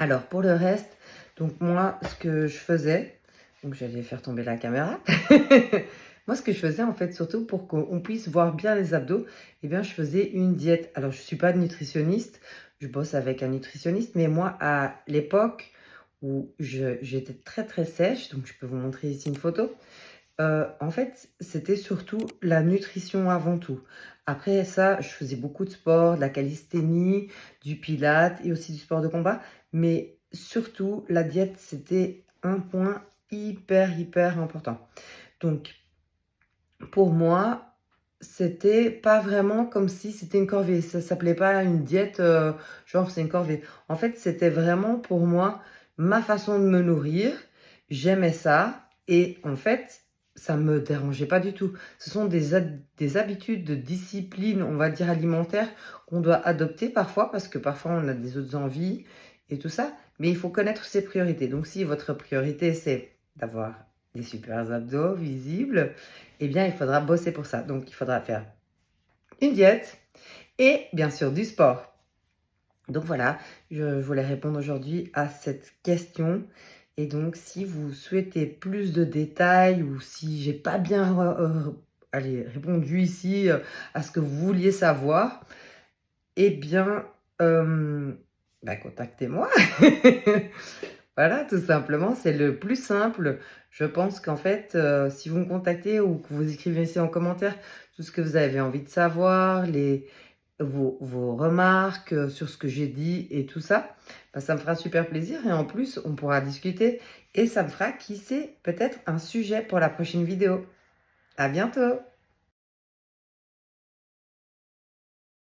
Alors, pour le reste, donc moi, ce que je faisais, donc j'allais faire tomber la caméra. Moi, ce que je faisais, en fait, surtout pour qu'on puisse voir bien les abdos, eh bien, je faisais une diète. Alors, je suis pas nutritionniste, je bosse avec un nutritionniste, mais moi, à l'époque où j'étais très, très sèche, donc je peux vous montrer ici une photo. En fait, c'était surtout la nutrition avant tout. Après ça, je faisais beaucoup de sport, de la calisthénie, du pilates et aussi du sport de combat. Mais surtout, la diète, c'était un point hyper, hyper important. Donc, pour moi, c'était pas vraiment comme si c'était une corvée. Ça s'appelait pas une diète, genre c'est une corvée. En fait, c'était vraiment pour moi ma façon de me nourrir. J'aimais ça et en fait, ça me dérangeait pas du tout. Ce sont des habitudes de discipline, on va dire alimentaire, qu'on doit adopter parfois parce que parfois on a des autres envies et tout ça. Mais il faut connaître ses priorités. Donc si votre priorité c'est d'avoir des super abdos visibles, eh bien, il faudra bosser pour ça. Donc, il faudra faire une diète et bien sûr du sport. Donc voilà, je voulais répondre aujourd'hui à cette question. Et donc, si vous souhaitez plus de détails ou si j'ai pas bien répondu ici à ce que vous vouliez savoir, eh bien, contactez-moi. Voilà, tout simplement, c'est le plus simple. Je pense qu'en fait, si vous me contactez ou que vous écrivez ici en commentaire tout ce que vous avez envie de savoir, vos remarques sur ce que j'ai dit et tout ça, bah, ça me fera super plaisir et en plus, on pourra discuter et ça me fera, qui sait, peut-être un sujet pour la prochaine vidéo. À bientôt!